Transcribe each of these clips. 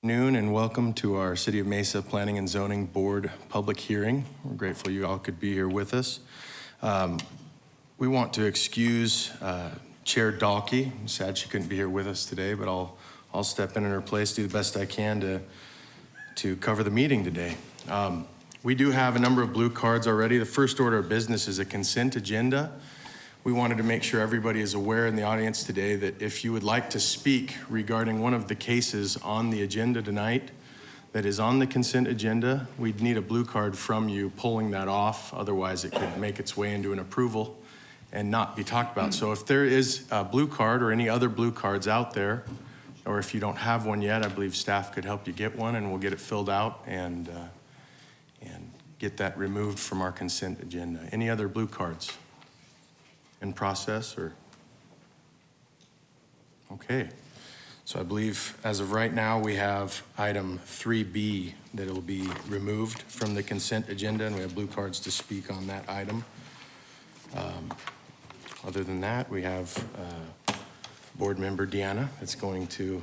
Noon and welcome to our City of Mesa Planning and Zoning Board public hearing. We're grateful you all could be here with us. We want to excuse Chair Dalkey. I'm sad she couldn't be here with us today, but I'll step in her place, do the best I can to cover the meeting today. We do have a number of blue cards already. The first order of business is a consent agenda. We wanted to make sure everybody is aware in the audience today that if you would like to speak regarding one of the cases on the agenda tonight that is on the consent agenda, we'd need a blue card from you pulling that off. Otherwise, it could make its way into an approval and not be talked about. So if there is a blue card or any other blue cards out there, or if you don't have one yet, I believe staff could help you get one and we'll get it filled out and get that removed from our consent agenda. Any other blue cards in process or? Okay. So I believe as of right now, we have item 3B that will be removed from the consent agenda, and we have blue cards to speak on that item. Other than that, we have board member Deanna that's going to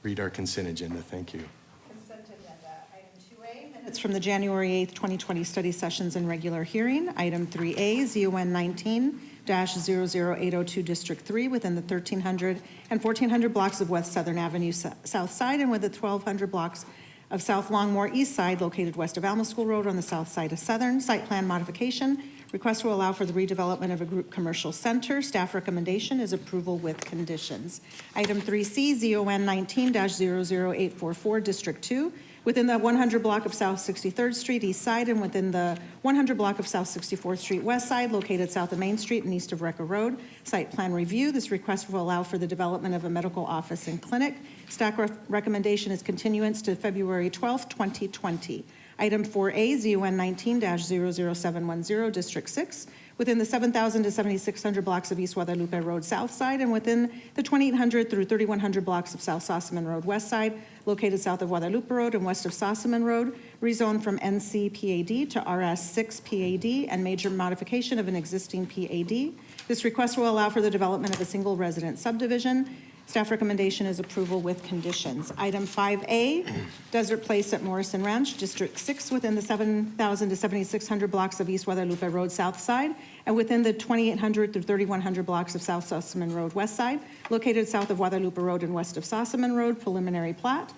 read our consent agenda. Thank you. Consent agenda, item 2A, minutes from the January 8th, 2020 study sessions and regular hearing. Item 3A, ZON 19-00802 District 3 within the 1300 and 1400 blocks of West Southern Avenue South Side and with the 1200 blocks of South Longmore East Side located west of Alma School Road on the south side of Southern. Site plan modification. Request will allow for the redevelopment of a group commercial center. Staff recommendation is approval with conditions. Item 3C, ZON 19-00844 District 2 within the 100 block of South 63rd Street East Side and within the 100 block of South 64th Street West Side located south of Main Street and east of Recker Road. Site plan review. This request will allow for the development of a medical office and clinic. Staff recommendation is continuance to February 12th, 2020. Item 4A, ZON 19-00710 District 6 within the 7,000 to 7,600 blocks of East Guadalupe Road South Side and within the 2,800 through 3,100 blocks of South Sossaman Road West Side, located south of Guadalupe Road and west of Sossaman Road, rezoned from NC PAD to RS6 PAD and major modification of an existing PAD. This request will allow for the development of a single resident subdivision. Staff recommendation is approval with conditions. Item 5A, Desert Place at Morrison Ranch, District 6 within the 7,000 to 7,600 blocks of East Guadalupe Road South Side and within the 2,800 through 3,100 blocks of South Sossaman Road West Side, located south of Guadalupe Road and west of Sossaman Road, preliminary plat.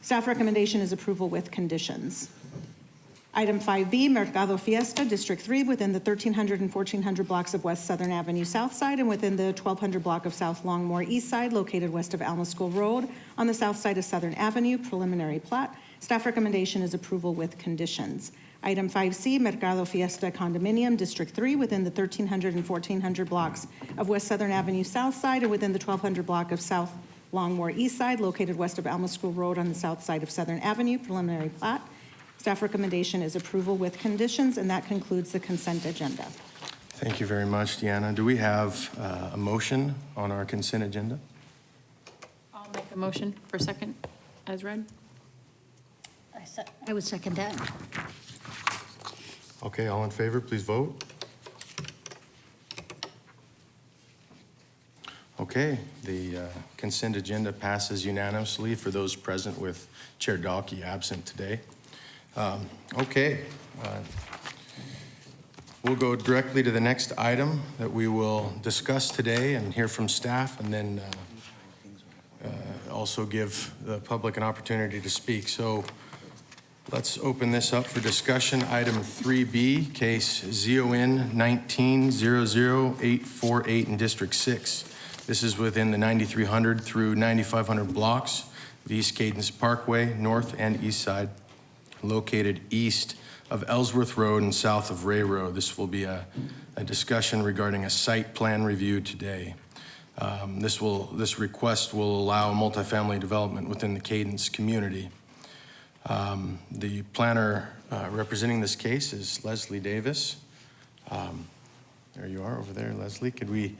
Staff recommendation is approval with conditions. Item 5B, Mercado Fiesta, District 3 within the 1,300 and 1,400 blocks of West Southern Avenue South Side and within the 1,200 block of South Longmore East Side, located west of Alma School Road on the south side of Southern Avenue, preliminary plat. Staff recommendation is approval with conditions. Item 5C, Mercado Fiesta Condominium, District 3 within the 1,300 and 1,400 blocks of West Southern Avenue South Side and within the 1,200 block of South Longmore East Side, located west of Alma School Road on the south side of Southern Avenue, preliminary plat. Staff recommendation is approval with conditions, and that concludes the consent agenda. Thank you very much, Deanna. Do we have a motion on our consent agenda? I'll make a motion for second as read. I would second that. Okay, all in favor, please vote. Okay, the consent agenda passes unanimously for those present with Chair Dalkey absent today. We'll go directly to the next item that we will discuss today and hear from staff, and then also give the public an opportunity to speak. So let's open this up for discussion. Item 3B, case ZON 19-00848 in District 6. This is within the 9,300 through 9,500 blocks of East Cadence Parkway, north and east side, located east of Ellsworth Road and south of Ray Road. This will be a discussion regarding a site plan review today. This request will allow multifamily development within the Cadence community. The planner representing this case is Leslie Davis. There you are over there, Leslie. Could we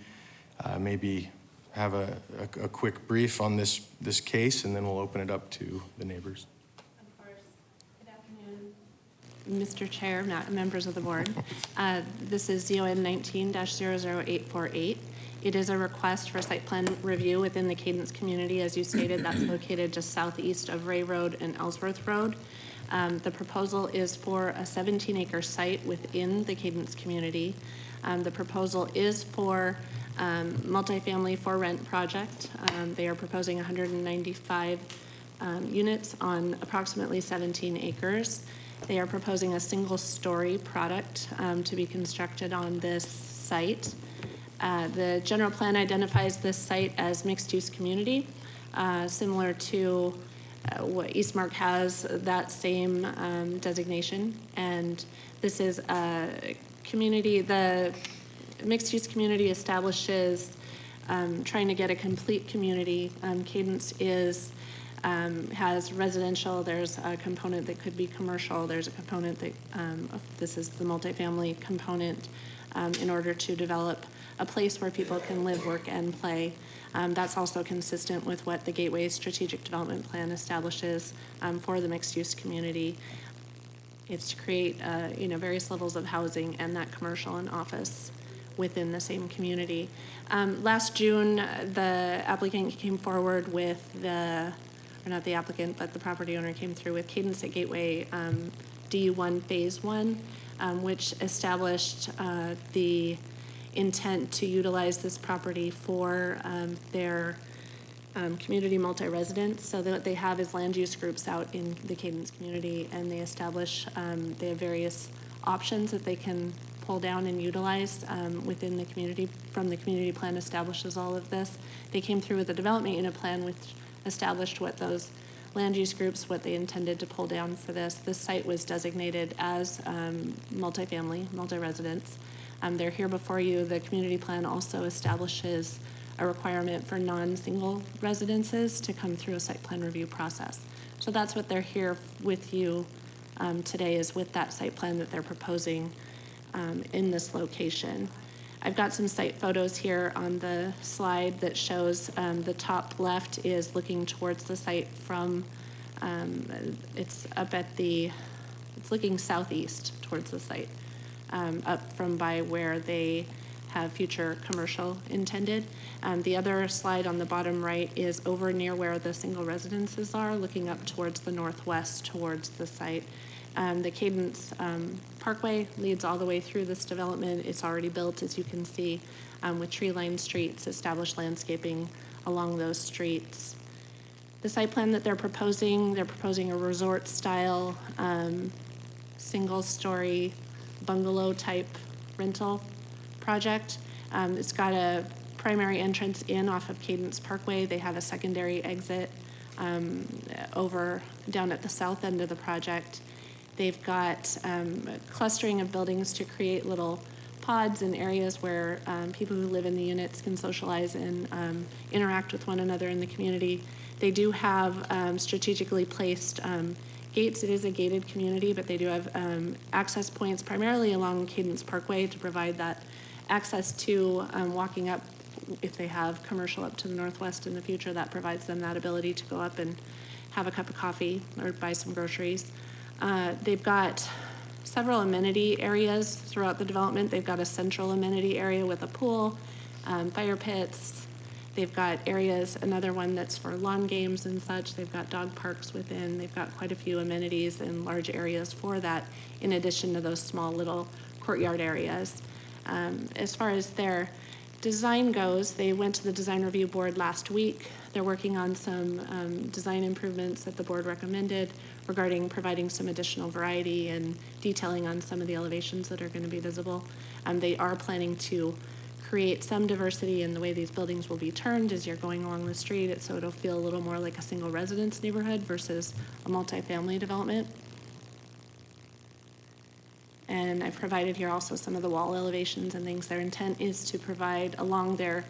maybe have a quick brief on this case, and then we'll open it up to the neighbors. Mr. Chair, not members of the board. This is ZON 19-00848. It is a request for site plan review within the Cadence community. As you stated, that's located just southeast of Ray Road and Ellsworth Road. The proposal is for a 17-acre site within the Cadence community. The proposal is for multifamily for rent project. They are proposing 195 units on approximately 17 acres. They are proposing a single-story product to be constructed on this site. The general plan identifies this site as mixed-use community, similar to what Eastmark has, that same designation. And this is a community, the mixed-use community establishes trying to get a complete community. Cadence has residential, there's a component that could be commercial, there's a component that, this is the multifamily component, in order to develop a place where people can live, work, and play. That's also consistent with what the Gateway Strategic Development Plan establishes for the mixed-use community. It's to create, various levels of housing and that commercial and office within the same community. Last June, the applicant came forward with or not the applicant, but the property owner came through with Cadence at Gateway D1 Phase 1, which established the intent to utilize this property for their community multi-residence. So what they have is land use groups out in the Cadence community, and they establish, they have various options that they can pull down and utilize within the community. From the community plan establishes all of this. They came through with a development unit plan which established what those land use groups, what they intended to pull down for this. This site was designated as multifamily, multi-residence. They're here before you. The community plan also establishes a requirement for non-single residences to come through a site plan review process. So that's what they're here with you today, is with that site plan that they're proposing in this location. I've got some site photos here on the slide that shows the top left is looking towards the site from, it's looking southeast towards the site, up from by where they have future commercial intended. The other slide on the bottom right is over near where the single residences are, looking up towards the northwest towards the site. The Cadence Parkway leads all the way through this development. It's already built, as you can see, with tree-lined streets, established landscaping along those streets. The site plan that they're proposing a resort-style, single-story bungalow-type rental project. It's got a primary entrance in off of Cadence Parkway. They have a secondary exit over down at the south end of the project. They've got clustering of buildings to create little pods and areas where people who live in the units can socialize and interact with one another in the community. They do have strategically placed gates. It is a gated community, but they do have access points primarily along Cadence Parkway to provide that access to walking up. If they have commercial up to the northwest in the future, that provides them that ability to go up and have a cup of coffee or buy some groceries. They've got several amenity areas throughout the development. They've got a central amenity area with a pool, fire pits. They've got areas, another one that's for lawn games and such. They've got dog parks within. They've got quite a few amenities and large areas for that, in addition to those small little courtyard areas. As far as their design goes, they went to the design review board last week. They're working on some design improvements that the board recommended regarding providing some additional variety and detailing on some of the elevations that are going to be visible. They are planning to create some diversity in the way these buildings will be turned as you're going along the street, so it'll feel a little more like a single residence neighborhood versus a multifamily development. And I've provided here also some of the wall elevations and things. Their intent is to provide along their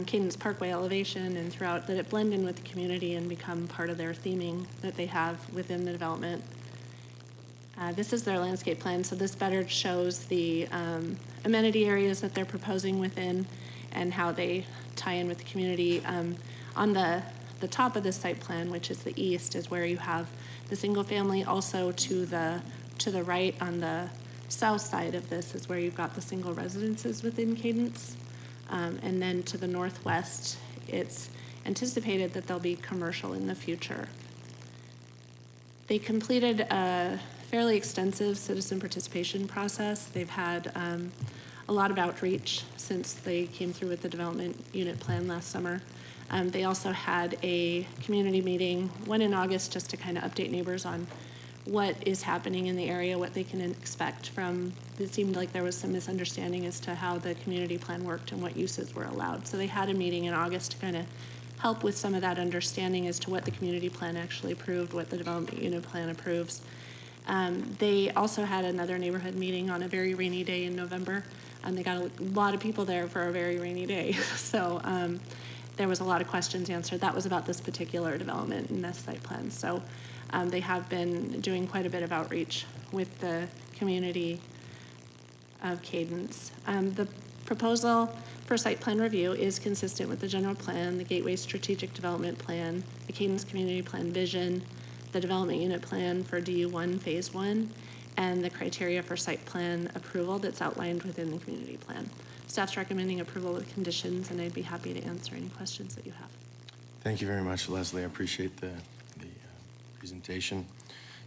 Cadence Parkway elevation and throughout, that it blend in with the community and become part of their theming that they have within the development. This is their landscape plan, so this better shows the amenity areas that they're proposing within and how they tie in with the community. On the top of this site plan, which is the east, is where you have the single family. Also to the right on the south side of this is where you've got the single residences within Cadence. And then to the northwest, it's anticipated that there'll be commercial in the future. They completed a fairly extensive citizen participation process. They've had a lot of outreach since they came through with the development unit plan last summer. They also had a community meeting, one in August, just to kind of update neighbors on what is happening in the area, what they can expect from, it seemed like there was some misunderstanding as to how the community plan worked and what uses were allowed. So they had a meeting in August to kind of help with some of that understanding as to what the community plan actually approved, what the development unit plan approves. They also had another neighborhood meeting on a very rainy day in November. They got a lot of people there for a very rainy day. So there was a lot of questions answered. That was about this particular development in this site plan. So they have been doing quite a bit of outreach with the community of Cadence. The proposal for site plan review is consistent with the general plan, the Gateway Strategic Development Plan, the Cadence Community Plan Vision, the development unit plan for DU1 Phase 1, and the criteria for site plan approval that's outlined within the community plan. Staff's recommending approval with conditions, and I'd be happy to answer any questions that you have. Thank you very much, Leslie. I appreciate the presentation.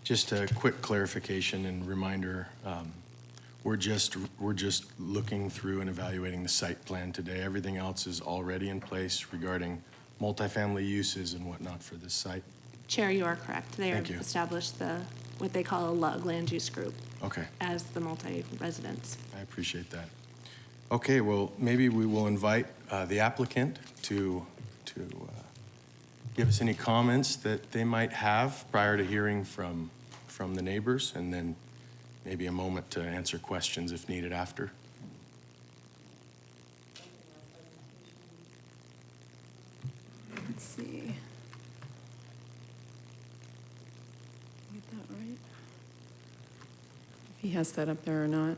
Just a quick clarification and reminder, we're just looking through and evaluating the site plan today. Everything else is already in place regarding multifamily uses and whatnot for this site. Chair, you are correct. They Thank have you. established what they call a LUG, land use group, Okay, as the multi-residence. I appreciate that. Okay, well, maybe we will invite the applicant to give us any comments that they might have prior to hearing from the neighbors, and then maybe a moment to answer questions if needed after. Let's see. Get that right? If he has that up there or not.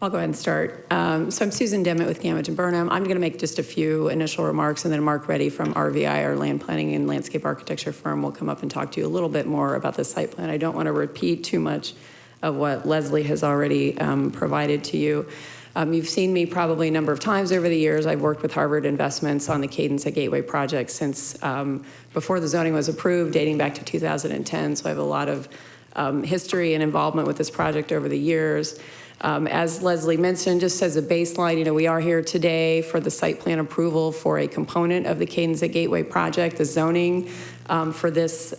I'll go ahead and start. So I'm Susan Demmett with Gamage and Burnham. I'm going to make just a few initial remarks, and then Mark Reddy from RVI, our land planning and landscape architecture firm, will come up and talk to you a little bit more about the site plan. I don't want to repeat too much of what Leslie has already provided to you. You've seen me probably a number of times over the years. I've worked with Harvard Investments on the Cadence at Gateway project since before the zoning was approved, dating back to 2010. So I have a lot of history and involvement with this project over the years. As Leslie mentioned, just as a baseline, we are here today for the site plan approval for a component of the Cadence at Gateway project. The zoning for this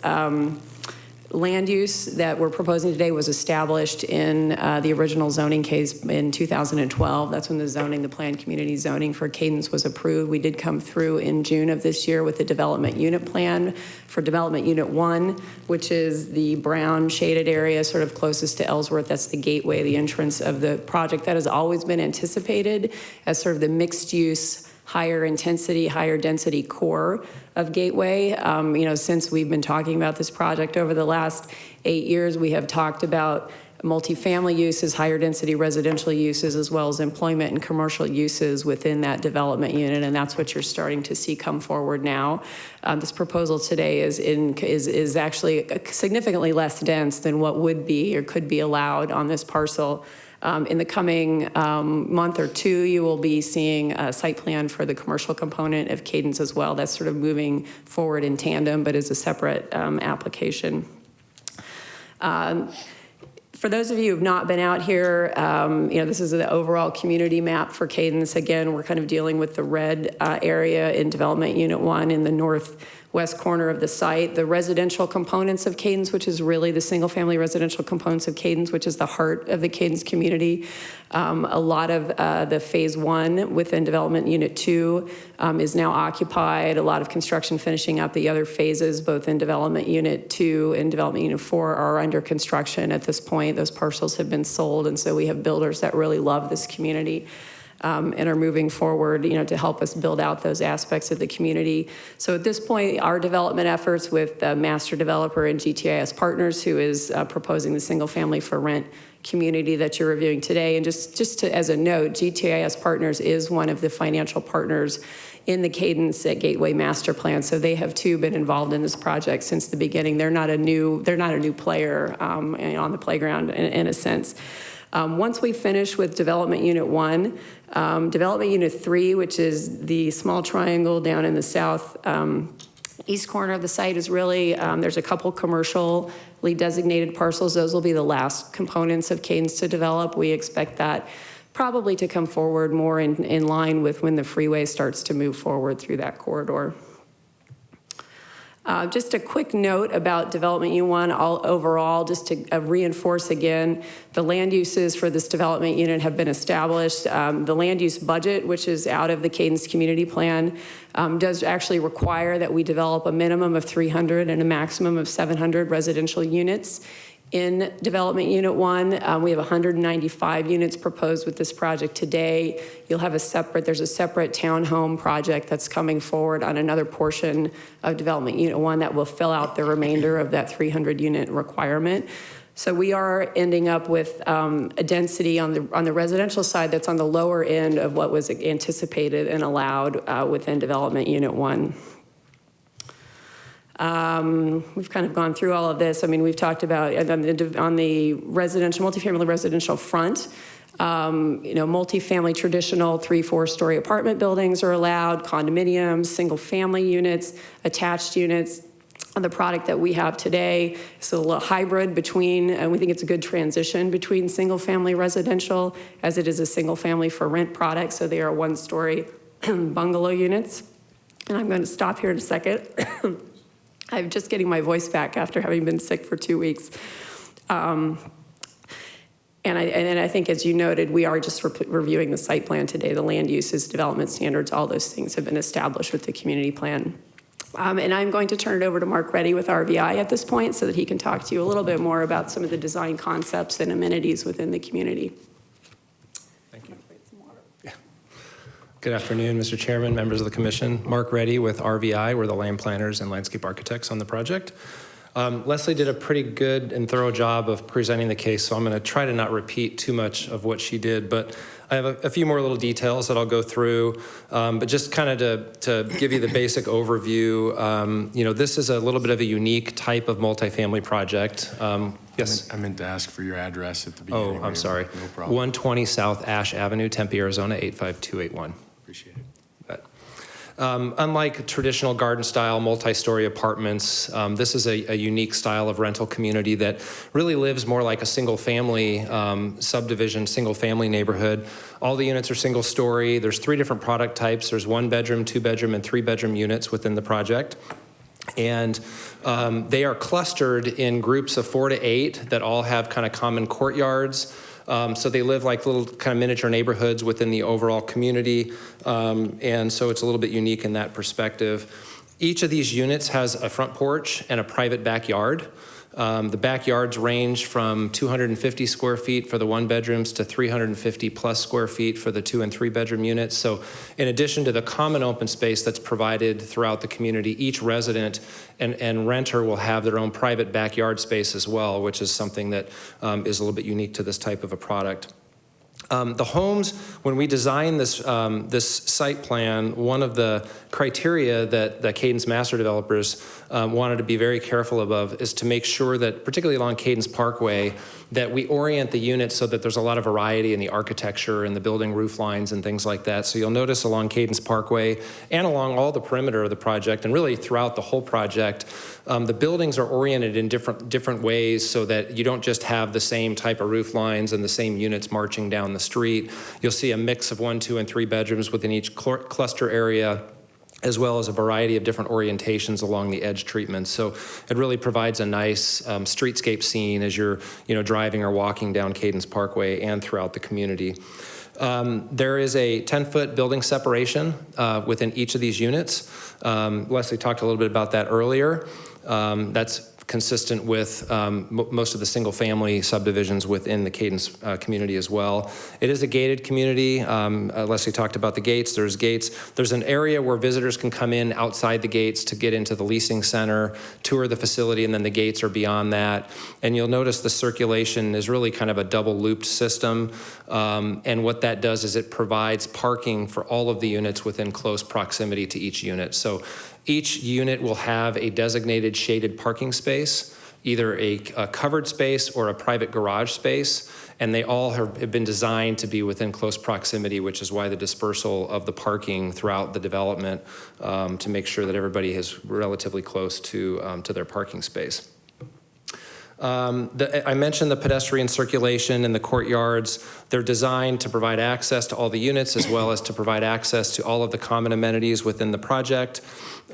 land use that we're proposing today was established in the original zoning case in 2012. That's when the planned community zoning for Cadence was approved. We did come through in June of this year with the development unit plan for development unit 1, which is the brown shaded area sort of closest to Ellsworth. That's the gateway, the entrance of the project. That has always been anticipated as sort of the mixed use, higher intensity, higher density core of Gateway. Since we've been talking about this project over the last 8 years, we have talked about multifamily uses, higher density residential uses, as well as employment and commercial uses within that development unit, and that's what you're starting to see come forward now. This proposal today is actually significantly less dense than what would be or could be allowed on this parcel. In the coming month or two, you will be seeing a site plan for the commercial component of Cadence as well. That's sort of moving forward in tandem, but is a separate application. For those of you who have not been out here, this is the overall community map for Cadence. Again, we're kind of dealing with the red area in Development Unit 1 in the northwest corner of the site. The residential components of Cadence, which is really the single-family residential components of Cadence, which is the heart of the Cadence community. A lot of the Phase 1 within Development Unit 2 is now occupied. A lot of construction finishing up. The other phases, both in Development Unit 2 and Development Unit 4, are under construction at this point. Those parcels have been sold, and so we have builders that really love this community and are moving forward, to help us build out those aspects of the community. So at this point, our development efforts with the master developer and GTIS Partners, who is proposing the single family for rent community that you're reviewing today. And just as a note, GTIS Partners is one of the financial partners in the Cadence at Gateway Master Plan. So they have too been involved in this project since the beginning. They're not a new player on the playground in a sense. Once we finish with Development Unit 1, Development Unit 3, which is the small triangle down in the south east corner of the site, is really, there's a couple commercially designated parcels. Those will be the last components of Cadence to develop. We expect that probably to come forward more in line with when the freeway starts to move forward through that corridor. Just a quick note about Development U1 overall, just to reinforce again, the land uses for this development unit have been established. The land use budget, which is out of the Cadence Community Plan, does actually require that we develop a minimum of 300 and a maximum of 700 residential units. In Development Unit 1, we have 195 units proposed with this project today. You'll have there's a separate townhome project that's coming forward on another portion of Development Unit 1 that will fill out the remainder of that 300 unit requirement. So we are ending up with a density on the residential side that's on the lower end of what was anticipated and allowed within Development Unit 1. We've kind of gone through all of this. I mean, we've talked about on the residential, multifamily residential front, multifamily traditional 3-4 story apartment buildings are allowed, condominiums, single family units, attached units. The product that we have today is a little hybrid between, and we think it's a good transition between single family residential as it is a single family for rent product. So they are 1-story bungalow units. And I'm going to stop here in a second. I'm just getting my voice back after having been sick for 2 weeks. And I think, as you noted, we are just reviewing the site plan today. The land uses, development standards, all those things have been established with the community plan. And I'm going to turn it over to Mark Reddy with RVI at this point so that he can talk to you a little bit more about some of the design concepts and amenities within the community. Thank you. Good afternoon, Mr. Chairman, members of the commission. Mark Reddy with RVI. We're the land planners and landscape architects on the project. Leslie did a pretty good and thorough job of presenting the case, so I'm going to try to not repeat too much of what she did, but I have a few more little details that I'll go through, but just kind of to give you the basic overview, this is a little bit of a unique type of multifamily project. Yes? I meant to ask for your address at the beginning. Oh, I'm sorry. No problem. 120 South Ash Avenue, Tempe, Arizona, 85281. Appreciate it. Unlike traditional garden-style multi-story apartments, this is a unique style of rental community that really lives more like a single-family subdivision, single-family neighborhood. All the units are single-story. There's 3 different product types. There's 1-bedroom, 2-bedroom, and 3-bedroom units within the project. And they are clustered in groups of 4 to 8 that all have kind of common courtyards. So they live like little kind of miniature neighborhoods within the overall community. And so it's a little bit unique in that perspective. Each of these units has a front porch and a private backyard. The backyards range from 250 square feet for the 1-bedrooms to 350 plus square feet for the 2- and 3-bedroom units. So in addition to the common open space that's provided throughout the community, each resident and renter will have their own private backyard space as well, which is something that is a little bit unique to this type of a product. The homes, when we designed this site plan, one of the criteria that the Cadence master developers wanted to be very careful of is to make sure that, particularly along Cadence Parkway, that we orient the units so that there's a lot of variety in the architecture and the building roof lines and things like that. So you'll notice along Cadence Parkway and along all the perimeter of the project, and really throughout the whole project, the buildings are oriented in different ways so that you don't just have the same type of roof lines and the same units marching down the street. You'll see a mix of 1, 2, and 3 bedrooms within each cluster area, as well as a variety of different orientations along the edge treatments. So it really provides a nice streetscape scene as you're driving or walking down Cadence Parkway and throughout the community. There is a 10-foot building separation within each of these units. Leslie talked a little bit about that earlier. That's consistent with most of the single-family subdivisions within the Cadence community as well. It is a gated community. Leslie talked about the gates. There's gates. There's an area where visitors can come in outside the gates to get into the leasing center, tour the facility, and then the gates are beyond that. And you'll notice the circulation is really kind of a double-looped system. And what that does is it provides parking for all of the units within close proximity to each unit. So each unit will have a designated shaded parking space. either a covered space or a private garage space, and they all have been designed to be within close proximity, which is why the dispersal of the parking throughout the development to make sure that everybody is relatively close to their parking space. I mentioned the pedestrian circulation in the courtyards. They're designed to provide access to all the units as well as to provide access to all of the common amenities within the project.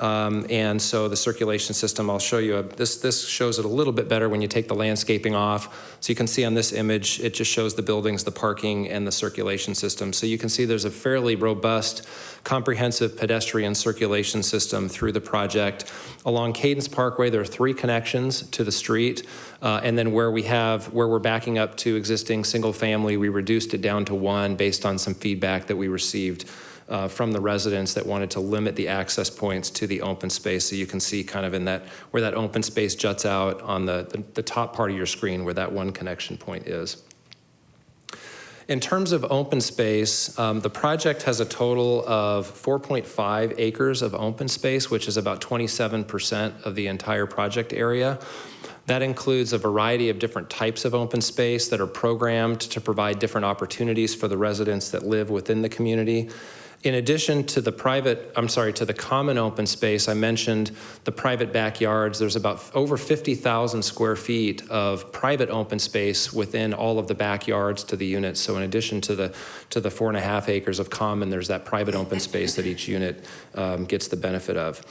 And so the circulation system, I'll show you, this shows it a little bit better when you take the landscaping off. So you can see on this image, it just shows the buildings, the parking, and the circulation system. So you can see there's a fairly robust, comprehensive pedestrian circulation system through the project. Along Cadence Parkway, there are 3 connections to the street. And then where we're backing up to existing single family, we reduced it down to 1 based on some feedback that we received from the residents that wanted to limit the access points to the open space. So you can see kind of in that, where that open space juts out on the top part of your screen where that 1 connection point is. In terms of open space, the project has a total of 4.5 acres of open space, which is about 27% of the entire project area. That includes a variety of different types of open space that are programmed to provide different opportunities for the residents that live within the community. In addition to the common open space, I mentioned the private backyards. There's about over 50,000 square feet of private open space within all of the backyards to the units. So in addition to the 4.5 acres of common, there's that private open space that each unit gets the benefit of.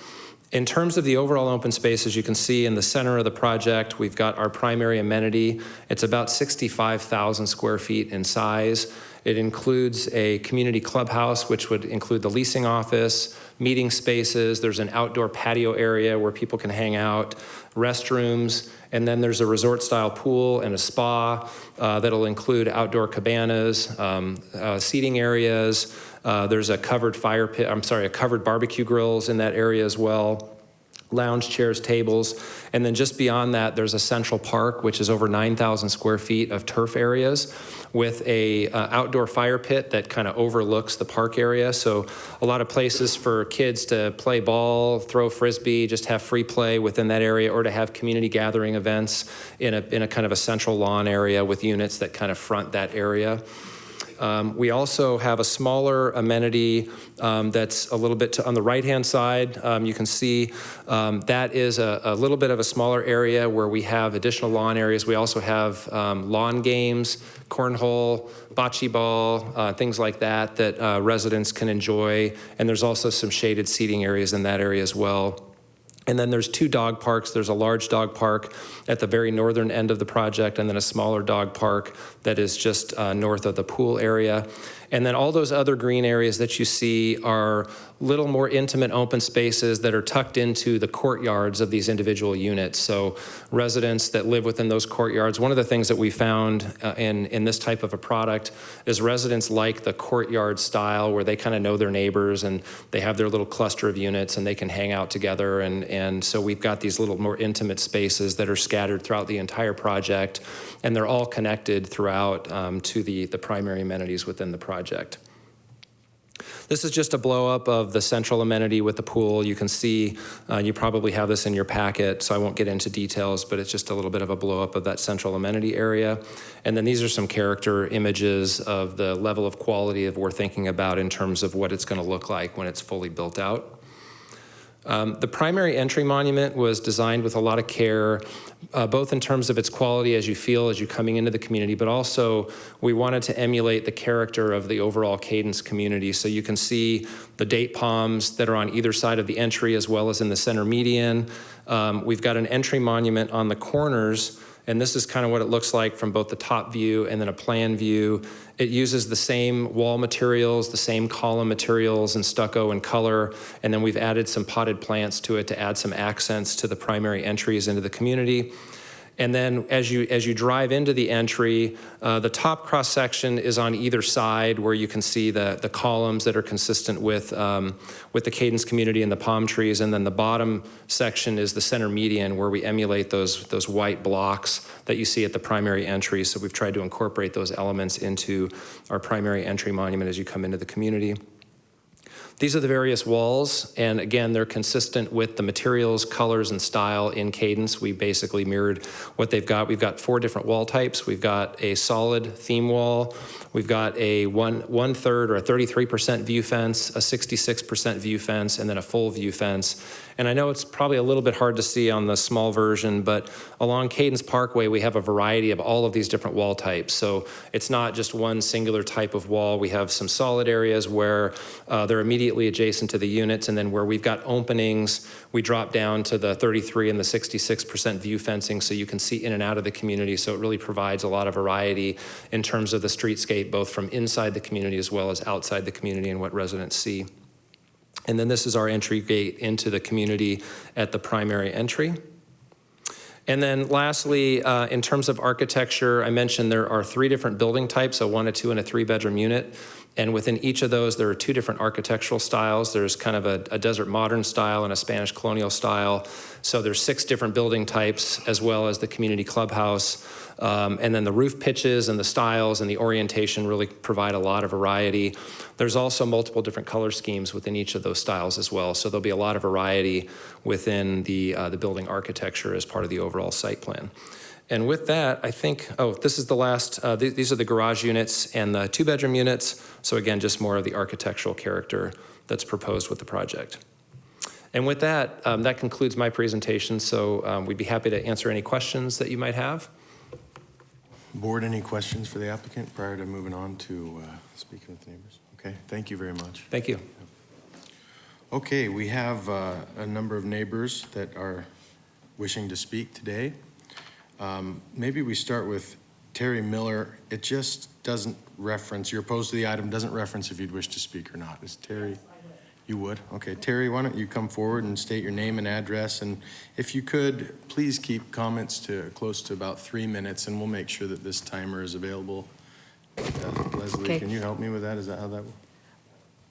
In terms of the overall open space, as you can see in the center of the project, we've got our primary amenity. It's about 65,000 square feet in size. It includes a community clubhouse, which would include the leasing office, meeting spaces. There's an outdoor patio area where people can hang out, restrooms, and then there's a resort-style pool and a spa that'll include outdoor cabanas, seating areas. There's a covered covered barbecue grills in that area as well. Lounge chairs, tables, and then just beyond that, there's a central park, which is over 9,000 square feet of turf areas with a outdoor fire pit that kind of overlooks the park area. So a lot of places for kids to play ball, throw frisbee, just have free play within that area, or to have community gathering events in a kind of a central lawn area with units that kind of front that area. We also have a smaller amenity that's a little bit on the right-hand side. You can see that is a little bit of a smaller area where we have additional lawn areas. We also have lawn games, cornhole, bocce ball, things like that residents can enjoy. And there's also some shaded seating areas in that area as well. And then there's 2 dog parks. There's a large dog park at the very northern end of the project, and then a smaller dog park that is just north of the pool area. And then all those other green areas that you see are little more intimate open spaces that are tucked into the courtyards of these individual units. So residents that live within those courtyards, one of the things that we found in this type of a product is residents like the courtyard style where they kind of know their neighbors and they have their little cluster of units and they can hang out together. And so we've got these little more intimate spaces that are scattered throughout the entire project, and they're all connected throughout to the primary amenities within the project. This is just a blow up of the central amenity with the pool. You can see, you probably have this in your packet, so I won't get into details, but it's just a little bit of a blow up of that central amenity area. And then these are some character images of the level of quality of we're thinking about in terms of what it's going to look like when it's fully built out. The primary entry monument was designed with a lot of care, both in terms of its quality as you feel as you're coming into the community, but also we wanted to emulate the character of the overall Cadence community. So you can see the date palms that are on either side of the entry as well as in the center median. We've got an entry monument on the corners, and this is kind of what it looks like from both the top view and then a plan view. It uses the same wall materials, the same column materials and stucco and color, and then we've added some potted plants to it to add some accents to the primary entries into the community. And then as you drive into the entry, the top cross section is on either side where you can see the columns that are consistent with the Cadence community and the palm trees. And then the bottom section is the center median where we emulate those white blocks that you see at the primary entry. So we've tried to incorporate those elements into our primary entry monument as you come into the community. These are the various walls, and again, they're consistent with the materials, colors, and style in Cadence. We basically mirrored what they've got. We've got 4 different wall types. We've got a solid theme wall. We've got a one-third or a 33% view fence, a 66% view fence, and then a full view fence. And I know it's probably a little bit hard to see on the small version, but along Cadence Parkway, we have a variety of all of these different wall types. So it's not just one singular type of wall. We have some solid areas where they're immediately adjacent to the units, and then where we've got openings, we drop down to the 33 and the 66% view fencing so you can see in and out of the community. So it really provides a lot of variety in terms of the streetscape, both from inside the community as well as outside the community and what residents see. And then this is our entry gate into the community at the primary entry. And then lastly, in terms of architecture, I mentioned there are 3 different building types, a 1, a 2, and a 3-bedroom unit. And within each of those, there are 2 different architectural styles. There's kind of a desert modern style and a Spanish colonial style. So there's 6 different building types, as well as the community clubhouse. And then the roof pitches and the styles and the orientation really provide a lot of variety. There's also multiple different color schemes within each of those styles as well. So there'll be a lot of variety within the building architecture as part of the overall site plan. And with that, I think, this is the last, these are the garage units and the 2-bedroom units. So again, just more of the architectural character that's proposed with the project. And with that, that concludes my presentation. So we'd be happy to answer any questions that you might have. Board, any questions for the applicant prior to moving on to speaking with neighbors? Okay, thank you very much. Thank you. Okay, we have a number of neighbors that are wishing to speak today. Maybe we start with Terry Miller. It just doesn't reference, you're opposed to the item, doesn't reference if you'd wish to speak or not. Is Terry? You would? Okay, Terry, why don't you come forward and state your name and address, and if you could, please keep comments to close to about 3 minutes, and we'll make sure that this timer is available. Leslie, Okay. can you help me with that? Is that how that will?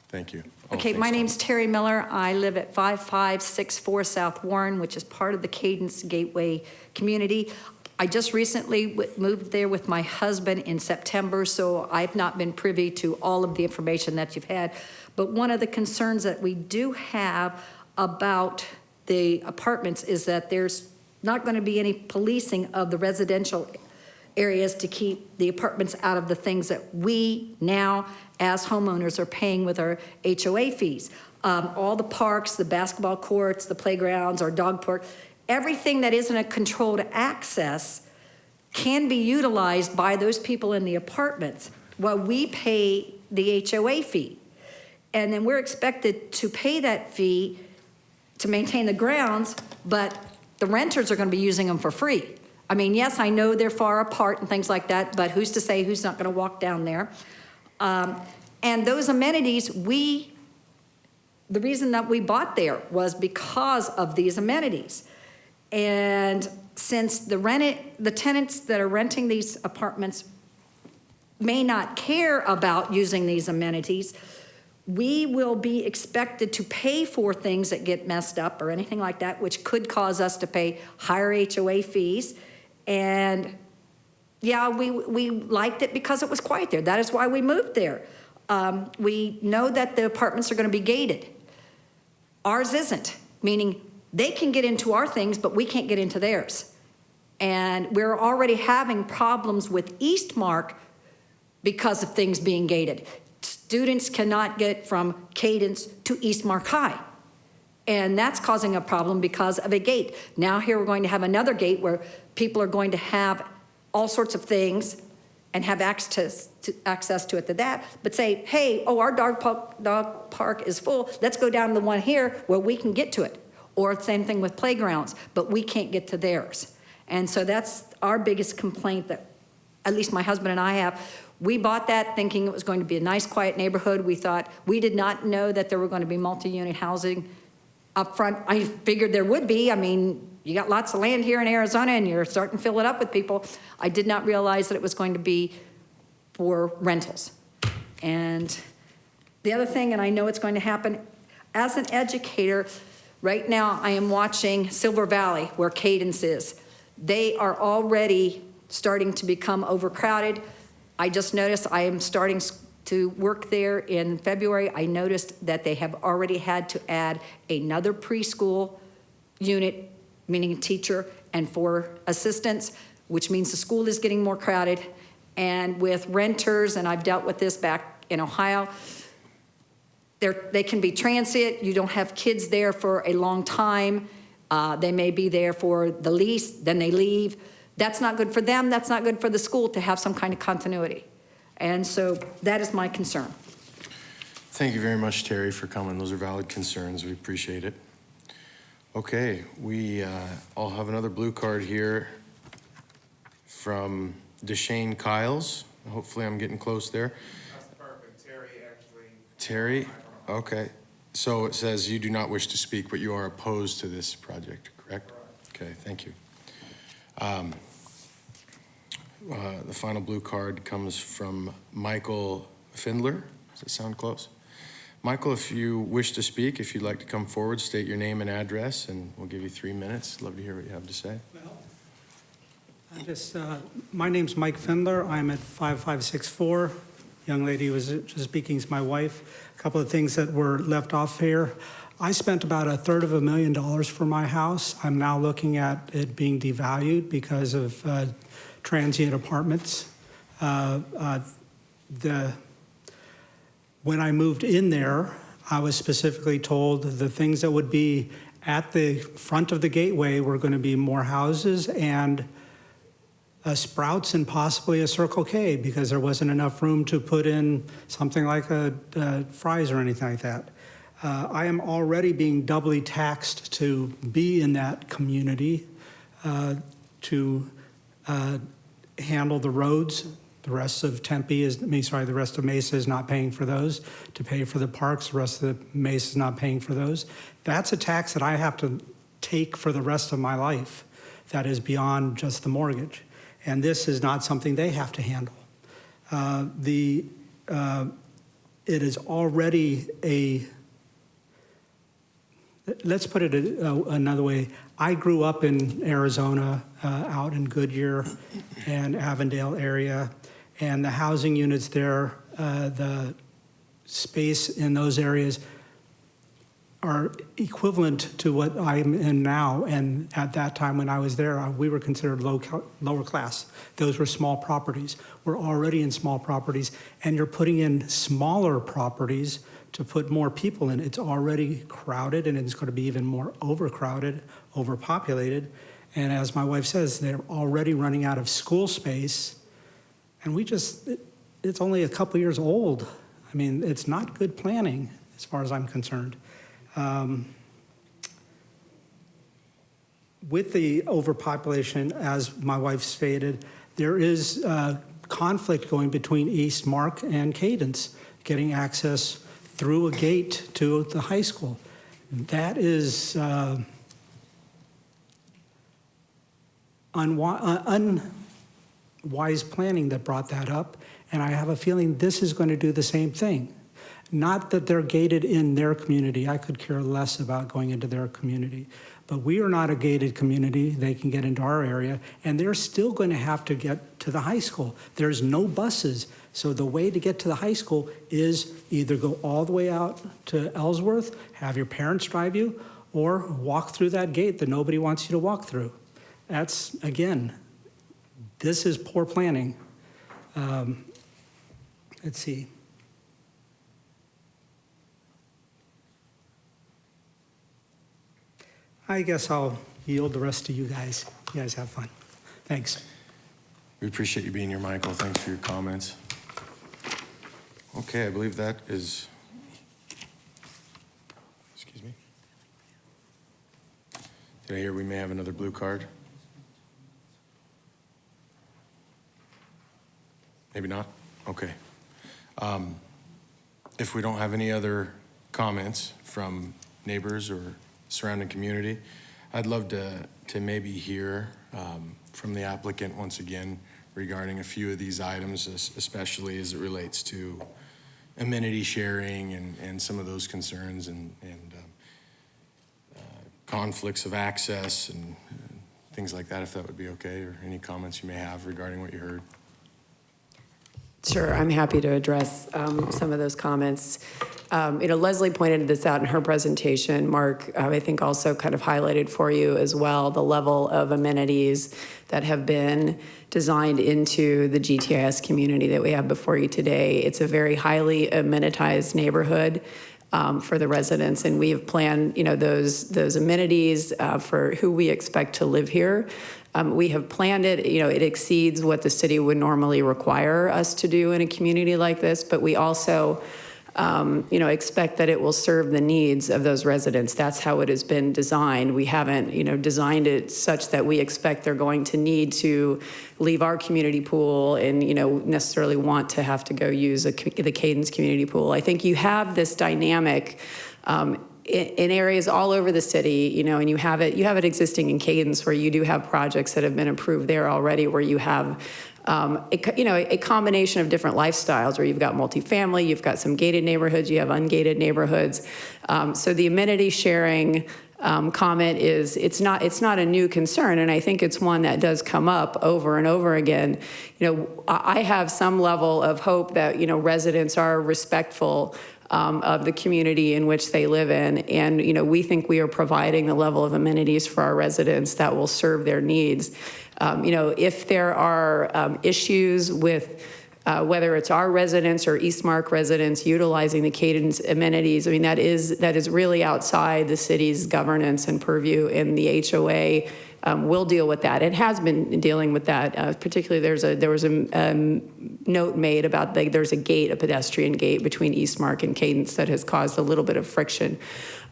Thank you. Oh, Okay, thanks, my Tom. name's Terry Miller. I live at 5564 South Warren, which is part of the Cadence Gateway community. I just recently moved there with my husband in September, so I've not been privy to all of the information that you've had. But one of the concerns that we do have about the apartments is that there's not going to be any policing of the residential areas to keep the apartments out of the things that we now, as homeowners, are paying with our HOA fees. All the parks, the basketball courts, the playgrounds, our dog park, everything that isn't a controlled access can be utilized by those people in the apartments while we pay the HOA fee. And then we're expected to pay that fee to maintain the grounds, but the renters are going to be using them for free. I mean, yes, I know they're far apart and things like that, but who's to say who's not going to walk down there? And those amenities, the reason that we bought there was because of these amenities. And since the tenants that are renting these apartments may not care about using these amenities, we will be expected to pay for things that get messed up or anything like that, which could cause us to pay higher HOA fees. And yeah, we liked it because it was quiet there. That is why we moved there. We know that the apartments are going to be gated. Ours isn't, meaning they can get into our things, but we can't get into theirs. And we're already having problems with Eastmark because of things being gated. Students cannot get from Cadence to Eastmark High. And that's causing a problem because of a gate. Now here we're going to have another gate where people are going to have all sorts of things and have access to it to that, but say, hey, our dog park is full. Let's go down to the one here where we can get to it. Or same thing with playgrounds, but we can't get to theirs. And so that's our biggest complaint that at least my husband and I have. We bought that thinking it was going to be a nice, quiet neighborhood. We did not know that there were going to be multi-unit housing up front. I figured there would be. I mean, you got lots of land here in Arizona and you're starting to fill it up with people. I did not realize that it was going to be for rentals. And the other thing, and I know it's going to happen, as an educator, right now I am watching Silver Valley, where Cadence is. They are already starting to become overcrowded. I just noticed I am starting to work there in February, I noticed that they have already had to add another preschool unit, meaning a teacher, and 4 assistants, which means the school is getting more crowded. And with renters, and I've dealt with this back in Ohio, they can be transient. You don't have kids there for a long time. They may be there for the lease, then they leave. That's not good for them. That's not good for the school to have some kind of continuity. And so that is my concern. Thank you very much, Terry, for coming. Those are valid concerns. We appreciate it. Okay, we all have another blue card here from Deshane Kyles. Hopefully I'm getting close there. That's perfect. Terry, actually. Terry, okay. So it says you do not wish to speak, but you are opposed to this project, correct? Okay, thank you. The final blue card comes from Michael Findler. Does that sound close? Michael, if you wish to speak, if you'd like to come forward, state your name and address, and we'll give you 3 minutes. Love to hear what you have to say. My name's Mike Findler. I'm at 5564. Young lady who was just speaking is my wife. A couple of things that were left off here. I spent about $250,000 for my house. I'm now looking at it being devalued because of transient apartments. When I moved in there, I was specifically told the things that would be at the front of the gateway were going to be more houses and a Sprouts and possibly a Circle K because there wasn't enough room to put in something like a Fry's or anything like that. I am already being doubly taxed to be in that community, to handle the roads. The rest of the rest of Mesa is not paying for those. To pay for the parks, the rest of the Mesa is not paying for those. That's a tax that I have to take for the rest of my life. That is beyond just the mortgage. And this is not something they have to handle. It is already let's put it another way. I grew up in Arizona, out in Goodyear and Avondale area, and the housing units there, the space in those areas are equivalent to what I'm in now. And at that time when I was there, we were considered lower class. Those were small properties. We're already in small properties, and you're putting in smaller properties to put more people in. It's already crowded, and it's going to be even more overcrowded, overpopulated. And as my wife says, they're already running out of school space. And it's only a couple years old. I mean, it's not good planning as far as I'm concerned. With the overpopulation, as my wife stated, there is conflict going between East Mark and Cadence, getting access through a gate to the high school. That is unwise planning that brought that up, and I have a feeling this is going to do the same thing. Not that they're gated in their community. I could care less about going into their community. But we are not a gated community. They can get into our area, and they're still going to have to get to the high school. There's no buses. So the way to get to the high school is either go all the way out to Ellsworth, have your parents drive you, or walk through that gate that nobody wants you to walk through. That's, again, this is poor planning. Let's see. I guess I'll yield the rest to you guys. You guys have fun. Thanks. We appreciate you being here, Michael. Thanks for your comments. Okay, I believe that is, excuse me. Did I hear we may have another blue card? Maybe not? Okay. If we don't have any other comments from neighbors or surrounding community, I'd love to maybe hear from the applicant once again regarding a few of these items, especially as it relates to amenity sharing and some of those concerns and conflicts of access and things like that, if that would be okay, or any comments you may have regarding what you heard. Sure, I'm happy to address some of those comments. Leslie pointed this out in her presentation. Mark, I think, also kind of highlighted for you as well the level of amenities that have been designed into the GTIS community that we have before you today. It's a very highly amenitized neighborhood for the residents, and we have planned, those amenities for who we expect to live here. We have planned it, it exceeds what the city would normally require us to do in a community like this, but we also, expect that it will serve the needs of those residents. That's how it has been designed. We haven't, designed it such that we expect they're going to need to leave our community pool and, necessarily want to have to go use the Cadence community pool. I think you have this dynamic in areas all over the city, and you have it existing in Cadence, where you do have projects that have been approved there already, where you have a combination of different lifestyles, where you've got multifamily, you've got some gated neighborhoods, you have ungated neighborhoods. So the amenity sharing comment is, it's not a new concern, and I think it's one that does come up over and over again. I have some level of hope that residents are respectful of the community in which they live in. And, we think we are providing the level of amenities for our residents that will serve their needs. If there are issues with whether it's our residents or Eastmark residents utilizing the Cadence amenities, that is really outside the city's governance and purview, and the HOA will deal with that. It has been dealing with that. Particularly, there was a note made about there's a pedestrian gate between Eastmark and Cadence that has caused a little bit of friction.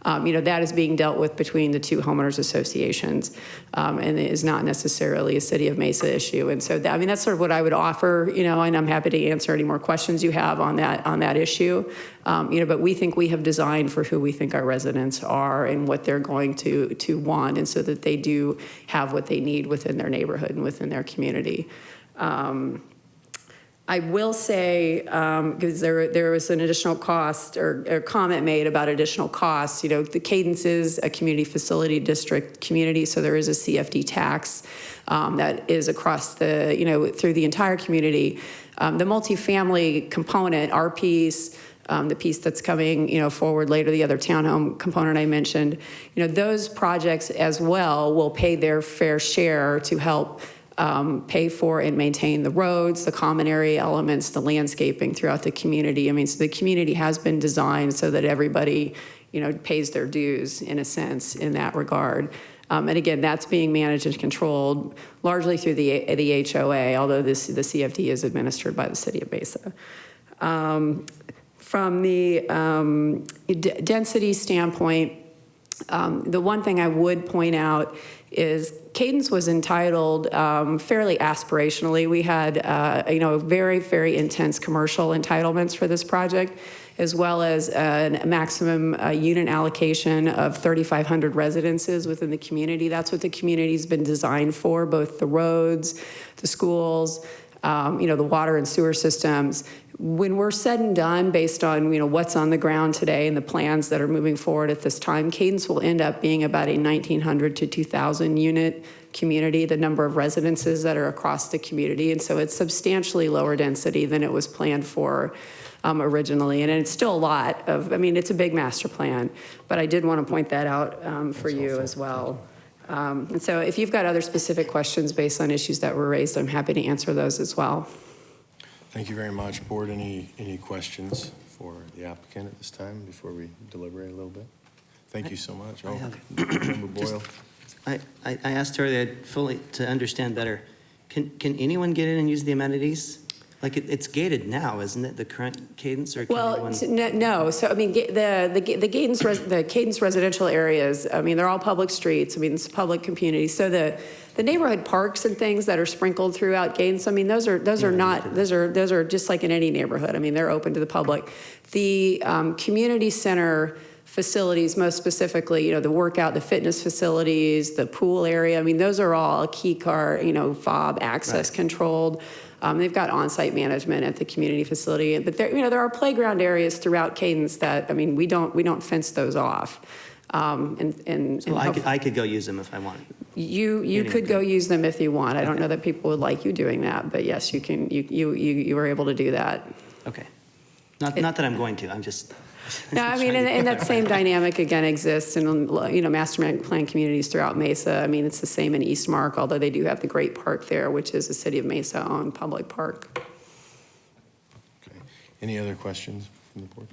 That is being dealt with between the two homeowners associations, and it is not necessarily a City of Mesa issue. And so that's sort of what I would offer, and I'm happy to answer any more questions you have on that issue. But we think we have designed for who we think our residents are and what they're going to want, and so that they do have what they need within their neighborhood and within their community. I will say, because there was an additional cost or comment made about additional costs, the Cadence is a community facility district community, so there is a CFD tax that is across through the entire community. The multifamily component, our piece, the piece that's coming, forward later, the other townhome component I mentioned, those projects as well will pay their fair share to help pay for and maintain the roads, the common area elements, the landscaping throughout the community. So the community has been designed so that everybody, pays their dues in a sense in that regard. And again, that's being managed and controlled largely through the HOA, although the CFD is administered by the City of Mesa. From the density standpoint, the one thing I would point out is Cadence was entitled fairly aspirationally. We had, very, very intense commercial entitlements for this project, as well as a maximum unit allocation of 3,500 residences within the community. That's what the community's been designed for, both the roads, the schools, the water and sewer systems. When we're said and done, based on what's on the ground today and the plans that are moving forward at this time, Cadence will end up being about a 1,900 to 2,000 unit community, the number of residences that are across the community. And so it's substantially lower density than it was planned for originally. And it's still a lot of, it's a big master plan, but I did want to point that out for you as well. And so if you've got other specific questions based on issues that were raised, I'm happy to answer those as well. Thank you very much. Board, any questions for the applicant at this time before we deliberate a little bit? Thank you so much. Member Boyle. I asked her that fully to understand better. Can anyone get in and use the amenities? Like it's gated now, isn't it? The current Cadence, or can anyone... no. So the Cadence residential areas. They're all public streets. It's a public community. So the neighborhood parks and things that are sprinkled throughout Cadence. Those are just like in any neighborhood. They're open to the public. The community center facilities, most specifically, the workout, the fitness facilities, the pool area. Those are all key card, fob access controlled. They've got on-site management at the community facility, but there are playground areas throughout Cadence that we don't fence those off. And So I could go use them if I wanted. you could go use them if you want. I don't know that people would like you doing that, but yes, you can, you were able to do that. Okay. Not that I'm going to, I'm just. No, I mean, and that same dynamic again exists in, master plan communities throughout Mesa. I mean, it's the same in Eastmark, although they do have the great park there, which is a City of Mesa owned public park. Okay. Any other questions from the board?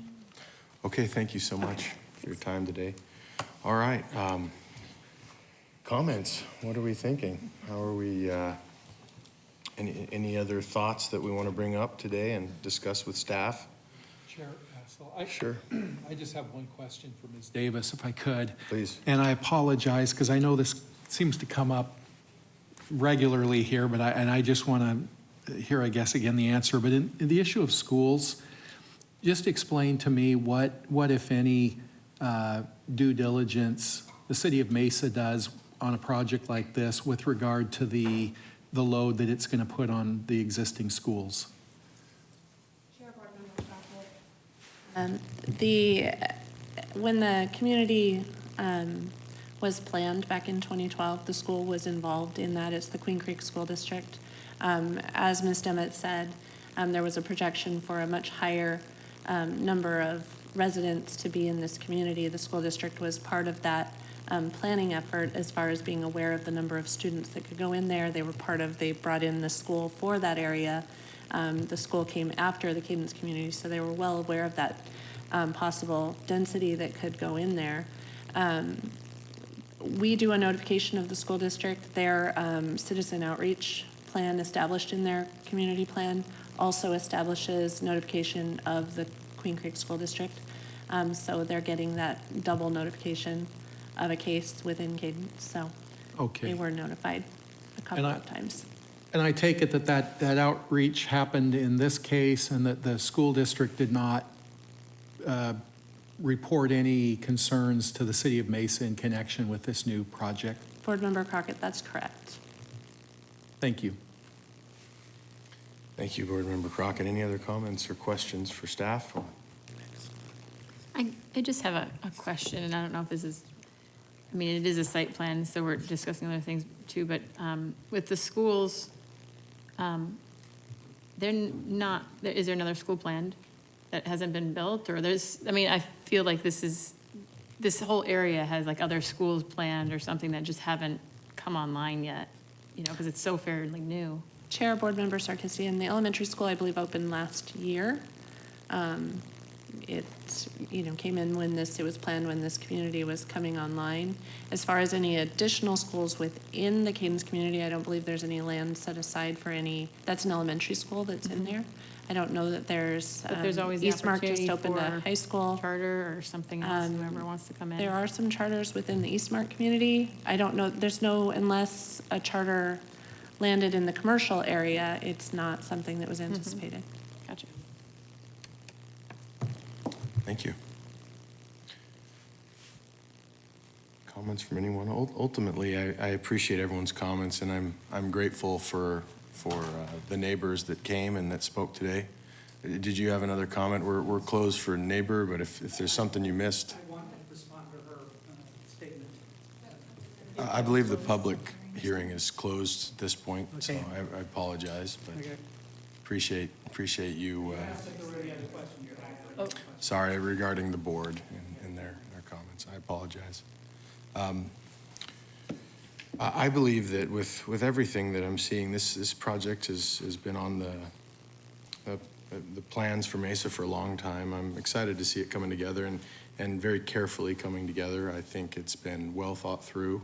Okay, thank you so much for your time today. All right. Comments? What are we thinking? How are we, any other thoughts that we want to bring up today and discuss with staff? Chair Hassel, Sure. I just have one question for Ms. Davis, if I could. Please. And I apologize, because I know this seems to come up regularly here, but I just want to hear, I guess, again, the answer. But in the issue of schools, just explain to me what if any, due diligence the City of Mesa does on a project like this with regard to the load that it's going to put on the existing schools. When the community was planned back in 2012, the school was involved in that. It's the Queen Creek School District. As Ms. Demmett said, there was a projection for a much higher number of residents to be in this community. The school district was part of that planning effort as far as being aware of the number of students that could go in there. They brought in the school for that area. The school came after the Cadence community, so they were well aware of that possible density that could go in there. We do a notification of the school district. Their citizen outreach plan established in their community plan also establishes notification of the Queen Creek School District. So they're getting that double notification of a case within Cadence. So Okay. they were notified a couple of times. And I take it that outreach happened in this case and that the school district did not report any concerns to the City of Mesa in connection with this new project? Board Member Crockett, that's correct. Thank you. Thank you, Board Member Crockett. Any other comments or questions for staff? I just have a question, and I don't know if this is, I mean, it is a site plan, so we're discussing other things too, but with the schools, they're not, is there another school planned that hasn't been built? Or I mean, I feel like this whole area has like other schools planned or something that just haven't come online yet, because it's so fairly new. Chair, Board Member Sarkisian, the elementary school, I believe, opened last year. It, came in it was planned when this community was coming online. As far as any additional schools within the Cadence community, I don't believe there's any land set aside for any, that's an elementary school that's in there. I don't know that there's. But there's always the Eastmark just opportunity opened a for high school. Charter or something else, whoever wants to come in. There are some charters within the Eastmark community. I don't know, unless a charter landed in the commercial area, it's not something that was anticipated. Gotcha. Thank you. Comments from anyone? Ultimately, I appreciate everyone's comments, and I'm grateful for the neighbors that came and that spoke today. Did you have another comment? We're closed for neighbor, but if there's something you missed. I want to respond to her statement. I believe the public hearing is closed at this point, so Okay. I apologize, but Okay. appreciate you. Sorry, regarding the board and their comments. I apologize. I believe that with everything that I'm seeing, this project has been on the plans for Mesa for a long time. I'm excited to see it coming together and very carefully coming together. I think it's been well thought through.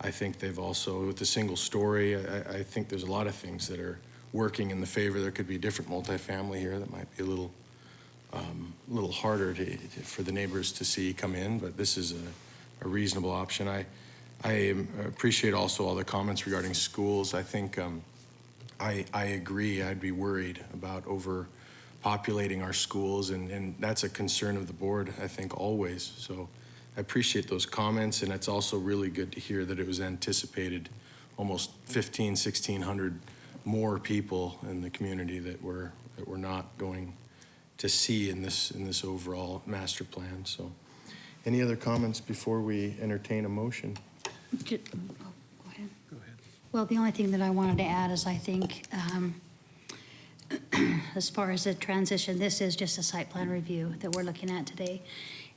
I think they've also, with the single story, I think there's a lot of things that are working in the favor. There could be different multifamily here that might be a little harder for the neighbors to see come in, but this is a reasonable option. I appreciate also all the comments regarding schools. I think I agree. I'd be worried about overpopulating our schools, and that's a concern of the board, I think, always. So I appreciate those comments, and it's also really good to hear that it was anticipated almost 1,600 more people in the community that we're not going to see in this overall master plan. So Any other comments before we entertain a motion? Go ahead. Well, the only thing that I wanted to add is I think, as far as the transition, this is just a site plan review that we're looking at today.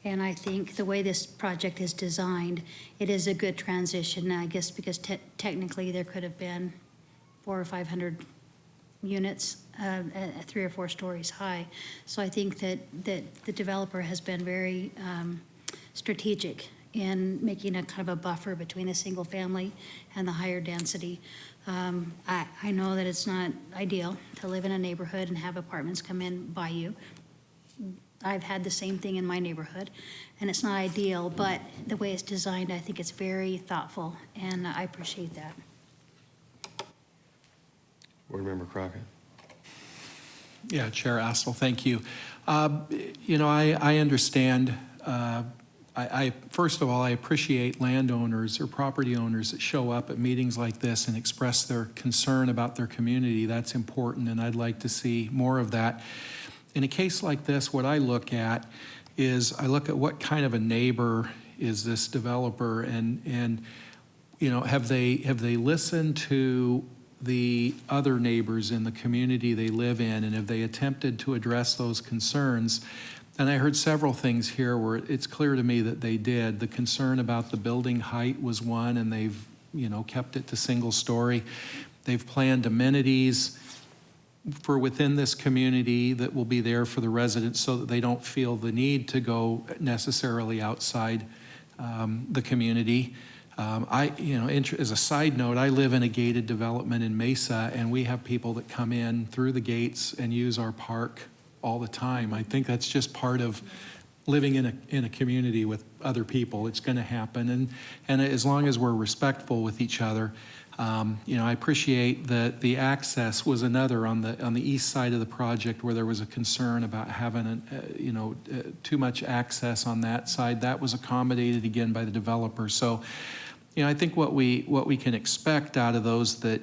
And I think the way this project is designed, it is a good transition, I guess, because technically there could have been 400 or 500 units, 3 or 4 stories high. So I think that the developer has been very strategic in making a kind of a buffer between the single family and the higher density. I know that it's not ideal to live in a neighborhood and have apartments come in by you. I've had the same thing in my neighborhood, and it's not ideal, but the way it's designed, I think it's very thoughtful, and I appreciate that. Board Member Crockett? Yeah, Chair Astle, thank you. You know, I understand, first of all, I appreciate landowners or property owners that show up at meetings like this and express their concern about their community. That's important, and I'd like to see more of that. In a case like this, what I look at is I look at what kind of a neighbor is this developer, and you know, have they listened to the other neighbors in the community they live in, and have they attempted to address those concerns? And I heard several things here where it's clear to me that they did. The concern about the building height was one, and they've, you know, kept it to single story. They've planned amenities for within this community that will be there for the residents so that they don't feel the need to go necessarily outside the community. You know, as a side note, I live in a gated development in Mesa, and we have people that come in through the gates and use our park all the time. I think that's just part of living in a community with other people. It's going to happen, and as long as we're respectful with each other. You know, I appreciate that the access was another on the east side of the project where there was a concern about having you know, too much access on that side. That was accommodated again by the developer. So, you know, I think what we can expect out of those that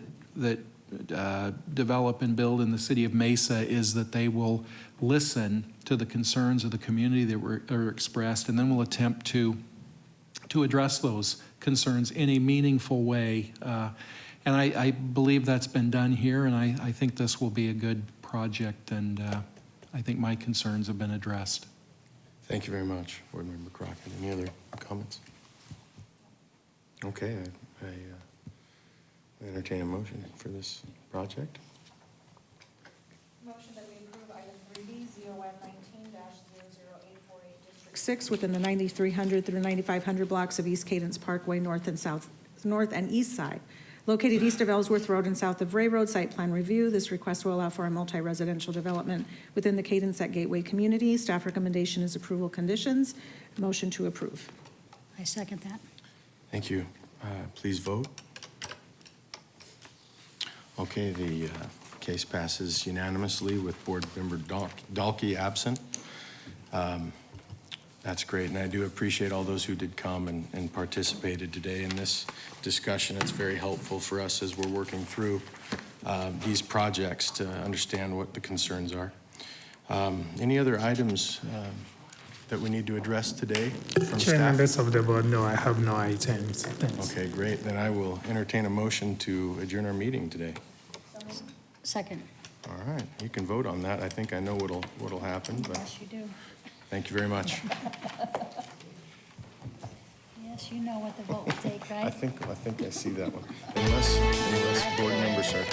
develop and build in the city of Mesa is that they will listen to the concerns of the community that are expressed, and then will attempt to address those concerns in a meaningful way. And I believe that's been done here, and I think this will be a good project, and I think my concerns have been addressed. Thank you very much, Board Member Crockett. Any other comments? Okay, I entertain a motion for this project. Motion that we approve item 3B, ZON 19-00848, District 6, within the 9300 through 9500 blocks of East Cadence Parkway, north and east side, located east of Ellsworth Road and south of Ray Road. Site plan review. This request will allow for a multi-residential development within the Cadence at Gateway community. Staff recommendation is approval conditions. Motion to approve. I second that. Thank you. Please vote. Okay, the case passes unanimously with Board Member Dalkey absent. That's great, and I do appreciate all those who did come and participated today in this discussion. It's very helpful for us as we're working through these projects to understand what the concerns are. Any other items that we need to address today from Chair, staff? members of the board, no, I have no items. Thanks. Okay, great. Then I will entertain a motion to adjourn our meeting today. Second. All right, you can vote on that. I think I know what'll happen, but Yes, you do. thank you very much. Yes, you know what the vote will take, I right? think I see that one. Unless board members are.